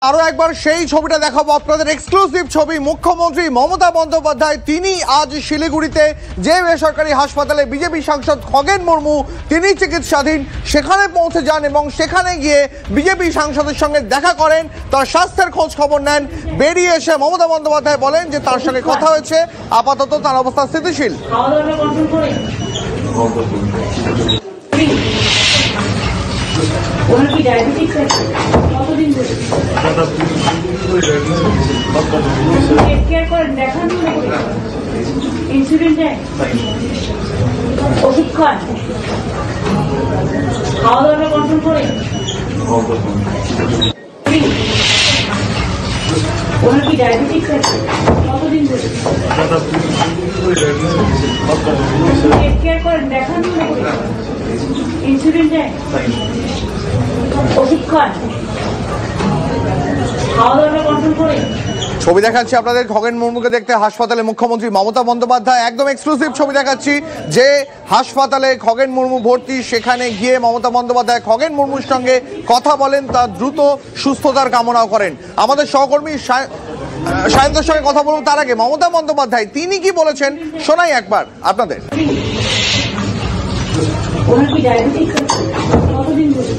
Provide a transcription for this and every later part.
আরো একবার সেই ছবিটা দেখাবো আপনাদের, এক্সক্লুসিভ ছবি। মুখ্যমন্ত্রী মমতা বন্দ্যোপাধ্যায় তিনি আজ শিলিগুড়িতে যে বেসরকারি হাসপাতালে বিজেপি সাংসদ খগেন মুর্মু তিনি চিকিৎসাধীন সেখানে পৌঁছে যান এবং সেখানে গিয়ে বিজেপি সাংসদের সঙ্গে দেখা করেন, তার স্বাস্থ্যের খোঁজ খবর নেন। বেরিয়ে এসে মমতা বন্দ্যোপাধ্যায় বলেন যে তার সঙ্গে কথা হয়েছে, আপাতত তার অবস্থা স্থিতিশীল। ওনার কি ডায়াবেটিস আছে? কতদিন ধরে টেক কেয়ার করেন? দেখান, ইনসুলিন দেন, ওষুধ খান, খাওয়া দাওয়াটা কন্ট্রোল করেন। ওনার কি ডায়াবেটিস আছে? কতদিন ধরে টেক কেয়ার করেন? দেখান, ইনসুলিন দেন, ওষুধ খান, খাওয়া দাওয়াটা কন্ট্রোল করেন। ছবি দেখাচ্ছি আপনাদের খগেন মুর্মুকে দেখতে হাসপাতালে মুখ্যমন্ত্রী মমতা বন্দ্যোপাধ্যায়, একদম এক্সক্লুসিভ ছবি দেখাচ্ছি যে হাসপাতালে খগেন মুর্মু ভর্তি। সেখানে গিয়ে মমতা বন্দ্যোপাধ্যায় খগেন মুর্মুর সঙ্গে কথা বলেন, তার দ্রুত সুস্থতার কামনাও করেন। আমাদের সহকর্মী সায়ন্তর সঙ্গে কথা বলবো, তার আগে মমতা বন্দ্যোপাধ্যায় তিনি কি বলেছেন শোনাই একবার আপনাদের। ওনার কি ডায়াবেটিস আছে? কতদিন ধরে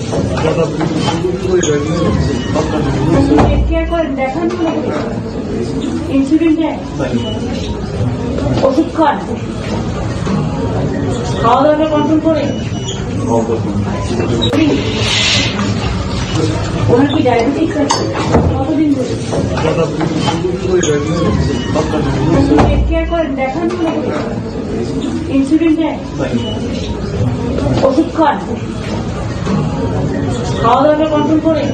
টেক কেয়ার করেন? দেখান, ইনসুলিন দেন, ওষুধ খান, খাওয়া দাওয়াটা কন্ট্রোল করেন। ওনার কি ডায়াবেটিস আছে? কতদিন ধরে টেক কেয়ার করেন? দেখান, ইনসুলিন দেন, ওষুধ খান, খাওয়া দাওয়াটা কন্ট্রোল করেন।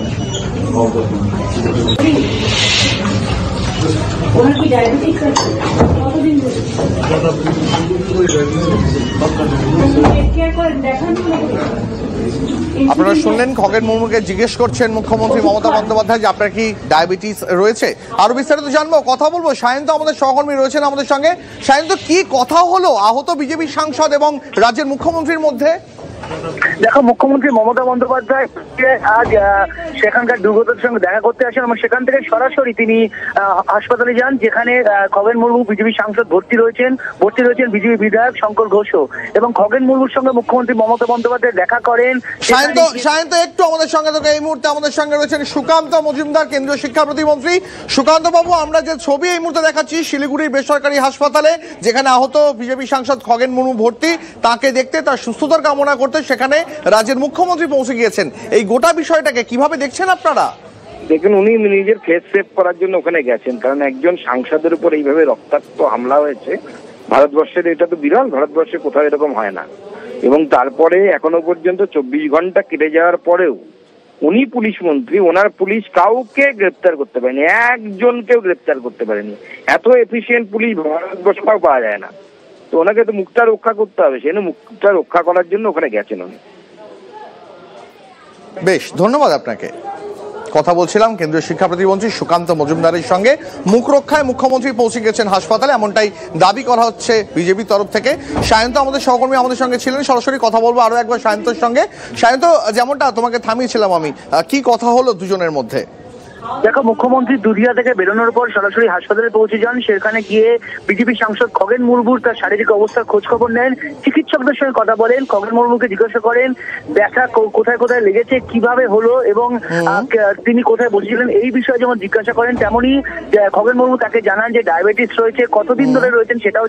ওনার কি ডায়াবেটিস আছে? কতদিন ধরে টেক কেয়ার করেন? দেখান। আপনারা শুনলেন খগেন মুর্মুকে জিজ্ঞেস করছেন মুখ্যমন্ত্রী মমতা বন্দ্যোপাধ্যায় যে আপনার কি ডায়াবেটিস রয়েছে। আরো বিস্তারিত জানবো, কথা বলবো। সায়ন্ত আমাদের সহকর্মী রয়েছেন আমাদের সঙ্গে। সায়ন্ত, কি কথা হলো আহত বিজেপি সাংসদ এবং রাজ্যের মুখ্যমন্ত্রীর মধ্যে? দেখো, মুখ্যমন্ত্রী মমতা বন্দ্যোপাধ্যায় আজ সেখানকার দুর্গতদের সঙ্গে দেখা করতে আসেন এবং সেখান থেকে সরাসরি তিনি হাসপাতালে যান, যেখানে খগেন মুর্মু বিজেপি সাংসদ ভর্তি রয়েছেন বিজেপি বিধায়ক শঙ্কর ঘোষও, এবং খগেন মুর্মুর সঙ্গে মুখ্যমন্ত্রী মমতা বন্দ্যোপাধ্যায় দেখা করেন। সায়ন্ত একটু আমাদের সঙ্গে থেকে এই মুহূর্তে আমাদের সঙ্গে রয়েছেন সুকান্ত মজুমদার, কেন্দ্রীয় শিক্ষা প্রতিমন্ত্রী। সুকান্ত বাবু, আমরা যে ছবি এই মুহূর্তে দেখাচ্ছি শিলিগুড়ির বেসরকারি হাসপাতালে, যেখানে আহত বিজেপি সাংসদ খগেন মুর্মু ভর্তি, তাকে দেখতে, তার সুস্থতার কামনা করতে সেখানে রাজ্যের মুখ্যমন্ত্রী পৌঁছে গিয়েছেন। এই গোটা বিষয়টাকে কিভাবে দেখছেন আপনারা? দেখুন, উনি নিজের ফেস সেভ করার জন্য ওখানে গেছেন, কারণ একজন সাংসদের উপর এইভাবে রক্তাক্ত হামলা হয়েছে ভারতবর্ষের, এটা তো বিরল, ভারতবর্ষে কোথাও এরকম হয় না। এবং তারপরে এখনো পর্যন্ত 24 ঘন্টা কেটে যাওয়ার পরেও উনি পুলিশ মন্ত্রী, ওনার পুলিশ কাউকে গ্রেপ্তার করতে পারেনি, একজনকেও গ্রেপ্তার করতে পারেনি। এত এফিসিয়েন্ট পুলিশ ভারতবর্ষে পাওয়া যায় না। তো ওনাকে তো মুখটা রক্ষা করতে হবে, সেজন্য মুখটা রক্ষা করার জন্য ওখানে গেছেন উনি। বেশ, ধন্যবাদ আপনাকে। কথা বলছিলাম কেন্দ্রীয় শিক্ষা প্রতিমন্ত্রী সুকান্ত মজুমদারের সঙ্গে। মুখ রক্ষায় মুখ্যমন্ত্রী পৌঁছে গেছেন হাসপাতালে, এমনটাই দাবি করা হচ্ছে বিজেপির তরফ থেকে। সায়ন্ত আমাদের সহকর্মী আমাদের সঙ্গে ছিলেন, সরাসরি কথা বলবো আরো একবার সায়ন্তর সঙ্গে। সায়ন্ত, যেমনটা তোমাকে থামিয়েছিলাম আমি, কি কথা হলো দুজনের মধ্যে? দেখো, মুখ্যমন্ত্রী দুধিয়া থেকে বেরোনোর পর সরাসরি হাসপাতালে পৌঁছে যান। সেখানে গিয়ে বিজেপি সাংসদ খগেন মুর্মুর তার শারীরিক অবস্থার খোঁজ খবর নেন, চিকিৎসকদের সঙ্গে কথা বলেন, খগেন মুর্মুকে জিজ্ঞাসা করেন ব্যথা কোথায় কোথায় লেগেছে, কিভাবে হলো এবং তিনি কোথায় বসেছিলেন, এই বিষয়ে যেমন জিজ্ঞাসা করেন, তেমনি খগেন মুর্মু তাকে জানান যে ডায়াবেটিস রয়েছে, কতদিন ধরে রয়েছেন সেটাও